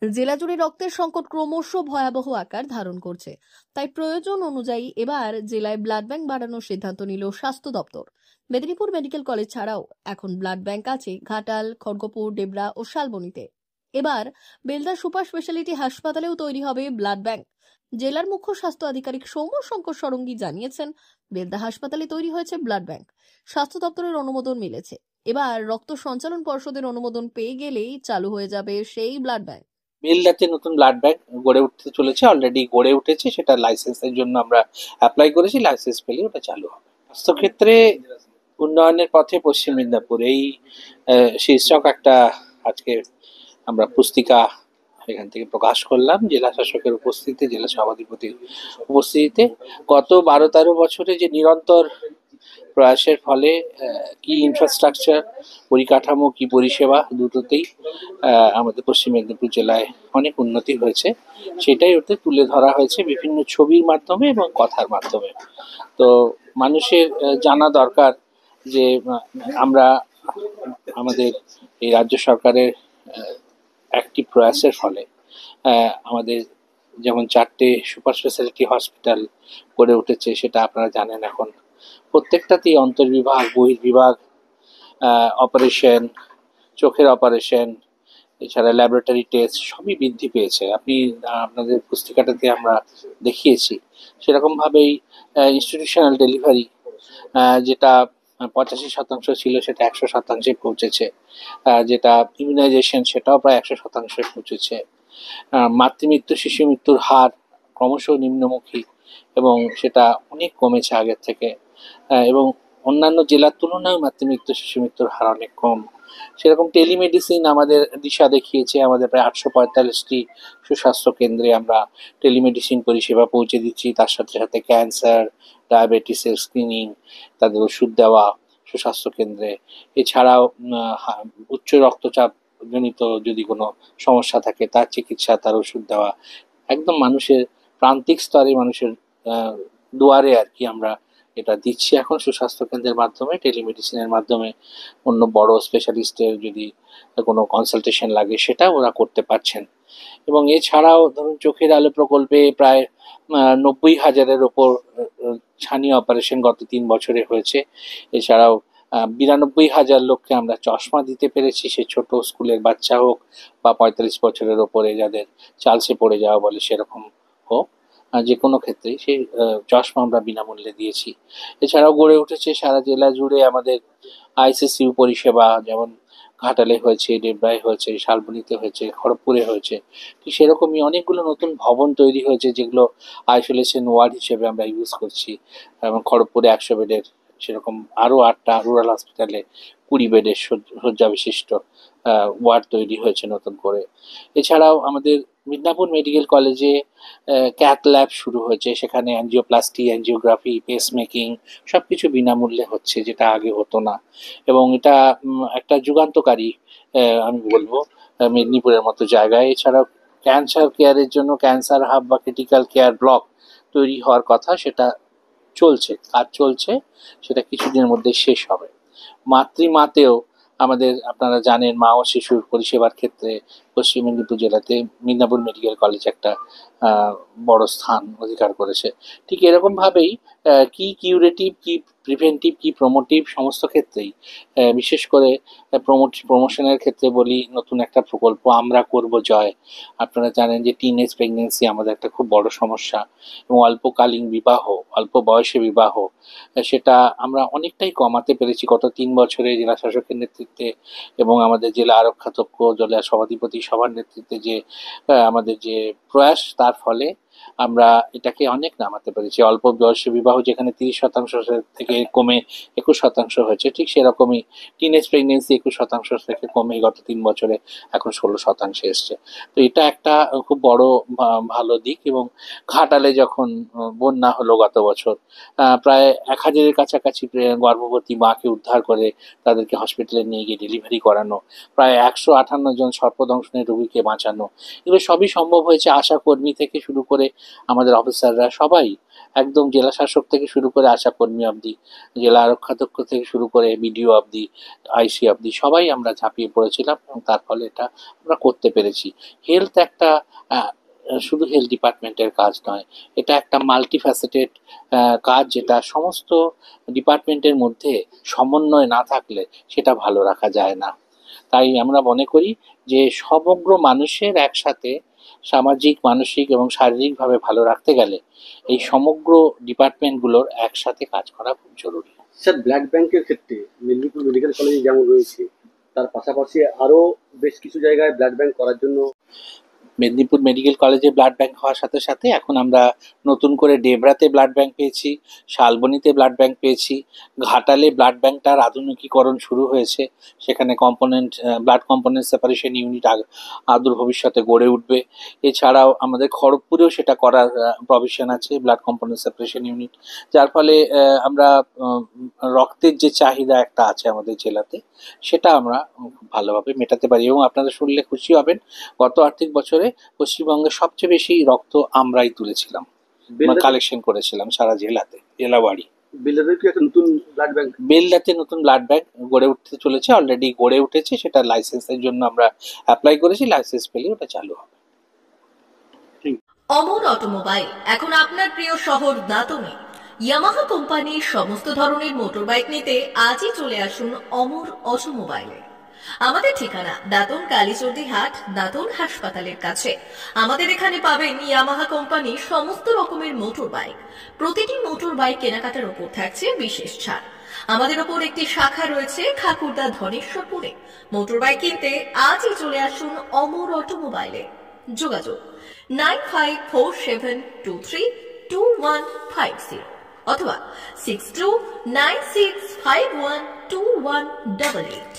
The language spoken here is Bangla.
জেলা জুড়ে রক্তের সংকট ক্রমশ ভয়াবহ আকার ধারণ করছে। তাই প্রয়োজন অনুযায়ী এবার জেলায় ব্লাড ব্যাংক বাড়ানোর সিদ্ধান্ত নিল স্বাস্থ্য দপ্তর। মেদিনীপুর মেডিকেল কলেজ ছাড়াও এখন ব্লাড ব্যাংক আছে ঘাটাল, খড়গপুর, ডেবরা ও শালবনীতে। এবার বেলদা সুপার স্পেশালিটি হাসপাতালেও তৈরি হবে ব্লাড ব্যাংক। জেলার মুখ্য স্বাস্থ্য আধিকারিক সৌম্য শঙ্কর সরঙ্গী জানিয়েছেন, বেলদা হাসপাতালে তৈরি হয়েছে ব্লাড ব্যাংক। স্বাস্থ্য দপ্তরের অনুমোদন মিলেছে। এবার রক্ত সঞ্চালন পর্ষদের অনুমোদন পেয়ে গেলেই চালু হয়ে যাবে সেই ব্লাড ব্যাংক। বেলদাতে নতুন ব্লাড ব্যাংক গড়ে উঠতে চলেছে, অলরেডি গড়ে উঠেছে, সেটা লাইসেন্সের জন্য আমরা অ্যাপ্লাই করেছি, লাইসেন্স পেলে ওটা চালু হবে। স্বাস্থ্যক্ষেত্রে উন্নয়নের পথে পশ্চিম মেদিনীপুর, এই শীর্ষক একটা আজকে আমরা পুস্তিকা এখান থেকে প্রকাশ করলাম জেলা শাসকের উপস্থিতিতে, জেলা সভাধিপতির উপস্থিতিতে। গত 12-13 বছরে যে নিরন্তর প্রয়াসের ফলে কি ইনফ্রাস্ট্রাকচার, পরিকাঠামো, কি পরিষেবা, দুটোতেই আমাদের পশ্চিম মেদিনীপুর জেলায় অনেক উন্নতি হয়েছে, সেটাই ওতে তুলে ধরা হয়েছে বিভিন্ন ছবির মাধ্যমে এবং কথার মাধ্যমে। তো মানুষের জানা দরকার যে আমরা আমাদের এই রাজ্য সরকারের একটি প্রয়াসের ফলে আমাদের যেমন 4টে সুপার স্পেশালিটি হসপিটাল গড়ে উঠেছে, সেটা আপনারা জানেন। এখন প্রত্যেকটাতেই অন্তর্বিভাগ, বহির্বিভাগ, অপারেশন, চোখের অপারেশন, এছাড়া ল্যাবরেটরি টেস্ট সবই বৃদ্ধি পেয়েছে। আপনি আপনাদের পুস্তিকাটাতে আমরা দেখিয়েছি। সেরকমভাবেই ইনস্টিটিউশনাল ডেলিভারি, যেটা 85% ছিল, সেটা 100% পৌঁছেছে। যেটা ইমিউনাইজেশন, সেটাও প্রায় 100% পৌঁছেছে। মাতৃমৃত্যু, শিশু মৃত্যুর হার ক্রমশ নিম্নমুখী এবং সেটা অনেক কমেছে আগের থেকে। এবং অন্যান্য জেলার তুলনায় মাতৃমৃত্যু, শিশু মৃত্যুর হার অনেক কম। সেরকম টেলিমেডিসিন আমাদের দিশা দেখিয়েছে। আমাদের প্রায় 845টি সুস্বাস্থ্য কেন্দ্রে আমরা টেলিমেডিসিন পরিষেবা পৌঁছে দিচ্ছি। তার সাথে সাথে ক্যান্সার, ডায়াবেটিসের স্ক্রিনিং, তাদের ওষুধ দেওয়া সুস্বাস্থ্য কেন্দ্রে। এছাড়াও উচ্চ রক্তচাপ জনিত যদি কোনো সমস্যা থাকে তার চিকিৎসা, তার ওষুধ দেওয়া, একদম মানুষের প্রান্তিক স্তরে, মানুষের দুয়ারে আর কি আমরা এটা দিচ্ছি এখন সুস্বাস্থ্য কেন্দ্রের মাধ্যমে, টেলিমেডিসিনের মাধ্যমে। অন্য বড় স্পেশালিস্টের যদি কোনো কনসালটেশন লাগে সেটা ওরা করতে পারছেন। এবং এছাড়াও ধরুন চোখের আলো প্রকল্পে প্রায় 90,000-এর ওপর ছানি অপারেশন গত 3 বছরে হয়েছে। এছাড়াও 92,000 লোককে আমরা চশমা দিতে পেরেছি, সে ছোট স্কুলের বাচ্চা হোক বা 45 বছরের ওপরে যাদের চালসে পড়ে যাওয়া বলে সেরকম হোক, যে কোনো ক্ষেত্রেই সেই চশমা আমরা বিনামূল্যে দিয়েছি। এছাড়াও গড়ে উঠেছে সারা জেলা জুড়ে আমাদের আইসিসিউ পরিষেবা, যেমন ঘাটালে হয়েছে, ডেবরায় হয়েছে, শালবনীতে হয়েছে, খড়গপুরে হয়েছে। ঠিক সেরকমই অনেকগুলো নতুন ভবন তৈরি হয়েছে যেগুলো আইসোলেশন ওয়ার্ড হিসেবে আমরা ইউজ করছি। এবং খড়গপুরে 100 বেডের, সেরকম আরও 8টা রুরাল হসপিটালে 20 বেডের শয্যা বিশিষ্ট ওয়ার্ড তৈরি হয়েছে নতুন করে। এছাড়াও আমাদের মিদনাপুর মেডিকেল কলেজে ক্যাথ ল্যাব শুরু হয়েছে, সেখানে অ্যাঞ্জিওপ্লাস্টি, অ্যাঞ্জিওগ্রাফি, পেসমেকিং সবকিছু বিনামূল্যে হচ্ছে, যেটা আগে হতো না। এবং এটা একটা যুগান্তকারী, আমি বলবো, মেদিনীপুরের মতো জায়গায়। এছাড়াও ক্যান্সার কেয়ারের জন্য ক্যান্সার হাব বা ক্রিটিক্যাল কেয়ার ব্লক তৈরি হওয়ার কথা, সেটা চলছে, কাজ চলছে, সেটা কিছুদিনের মধ্যে শেষ হবে। মাতৃমাতেও আমাদের, আপনারা জানেন, মা ও শিশুর পরিষেবার ক্ষেত্রে পশ্চিম মেদিনীপুর জেলাতে মিদনাপুর মেডিকেল কলেজ একটা বড় স্থান অধিকার করেছে। ঠিক এরকমভাবেই কি কিউরেটিভ, কি প্রিভেন্টিভ, কি প্রমোটিভ, সমস্ত ক্ষেত্রেই, বিশেষ করে প্রমোশনের ক্ষেত্রে বলি, নতুন একটা প্রকল্প আমরা করব জয়। আপনারা জানেন যে টিনেজ প্রেগনেন্সি আমাদের একটা খুব বড় সমস্যা, এবং অল্পকালীন বিবাহ, অল্প বয়সে বিবাহ, সেটা আমরা অনেকটাই কমাতে পেরেছি গত 3 বছরে জেলা শাসকের নেতৃত্বে এবং আমাদের জেলা আরক্ষাধ্যক্ষ, জেলা সভাধিপতি সবার নেতৃত্বে যে আমাদের যে প্রয়াস, তার ফলে আমরা এটাকে অনেক নামাতে পেরেছি। অল্প বয়সে বিবাহ যেখানে 30% থেকে কমে 21% হয়েছে, ঠিক সেরকমই টিনেজ প্রেগনেন্সি 21% থেকে কমে গত 3 বছরে এখন 16% এসছে। তো এটা একটা খুব বড় ভালো দিক। এবং ঘাটালে যখন বন্যা হলো গত বছর, প্রায় 1000-এর কাছাকাছি গর্ভবতী মাকে উদ্ধার করে তাদেরকে হসপিটালে নিয়ে গিয়ে ডেলিভারি করানো, প্রায় 158 জন সর্পদংশনের রোগীকে বাঁচানো, এগুলো সবই সম্ভব হয়েছে আশা কর্মী থেকে শুরু করে আমাদের অফিসাররা সবাই একদম জেলা শাসক থেকে শুরু করে আশা কর্মী অবধি, জেলা আরক্ষাধ্যক্ষ থেকে শুরু করে বিডিও অবধি, আইসি অবধি সবাই আমরা ঝাঁপিয়ে পড়েছিলাম এবং তার ফলে এটা আমরা করতে পেরেছি। হেলথ একটা শুধু হেলথ ডিপার্টমেন্টের কাজ নয়, এটা একটা মাল্টিফ্যাসেটেড কাজ, যেটা সমস্ত ডিপার্টমেন্টের মধ্যে সমন্বয় না থাকলে সেটা ভালো রাখা যায় না। তাই আমরা মনে করি যে সমগ্র মানুষের একসাথে সামাজিক, মানসিক এবং শারীরিকভাবে ভালো রাখতে গেলে এই সমগ্র ডিপার্টমেন্টগুলোর একসাথে কাজ করা খুব জরুরি। স্যার, ব্লাড ব্যাংকের ক্ষেত্রে মেদিনীপুর মেডিকেল কলেজে যেমন রয়েছে, তার পাশাপাশি আরো বেশ কিছু জায়গায় ব্লাড ব্যাংক করার জন্য মেদিনীপুর মেডিকেল কলেজে ব্লাড ব্যাংক হওয়ার সাথে সাথে এখন আমরা নতুন করে ডেবরাতে ব্লাড ব্যাংক পেয়েছি, শালবনীতে ব্লাড ব্যাংক পেয়েছি, ঘাটালে ব্লাড ব্যাংকটার আধুনিকীকরণ শুরু হয়েছে। সেখানে ব্লাড কম্পোনেন্ট সেপারেশন ইউনিট আদূর ভবিষ্যতে গড়ে উঠবে। এছাড়াও আমাদের খড়গপুরেও সেটা করার প্রভিশন আছে, ব্লাড কম্পোনেন্ট সেপারেশন ইউনিট, যার ফলে আমরা রক্তের যে চাহিদা একটা আছে আমাদের জেলাতে সেটা আমরা ভালোভাবে মেটাতে পারি। এবং আপনারা শুনলে খুশি হবেন, গত আর্থিক বছরে পশ্চিমবঙ্গে সবচেয়ে বেশি রক্ত আমরাই তুলেছিলাম, কালেকশন করেছিলাম সারা জেলাতে, জেলাবাড়ি। বেলদাতে কি একটা নতুন ব্লাড ব্যাংক বেলদাতে নতুন ব্লাড ব্যাংক গড়ে উঠতে চলেছে, অলরেডি গড়ে উঠেছে, সেটা লাইসেন্সের জন্য আমরা অ্যাপ্লাই করেছি, লাইসেন্স পেলে ওটা চালু হবে। অমর অটোমোবাইল এখন আপনার প্রিয় শহর দাঁতনে। ইয়ামাহা কোম্পানির সমস্ত ধরনের মোটরবাইক নিতে আজই চলে আসুন অমর অটোমোবাইলে। আমাদের ঠিকানা দাঁতন কালীচর্দি হাট, দাঁতন হাসপাতালের কাছে। আমাদের এখানে পাবেন ইয়ামাহা কোম্পানির সমস্ত রকমের মোটর বাইক। প্রতিটি মোটর বাইক কেনাকাটার উপর থাকছে বিশেষ ছাড়। আমাদের ওপর একটি শাখা রয়েছে খাকুরদা ধনেশ্বরপুরে। মোটর বাইক কিনতে আজই চলে আসুন অমর অটোমোবাইলে। যোগাযোগ 9547232150 অথবা 6296512188।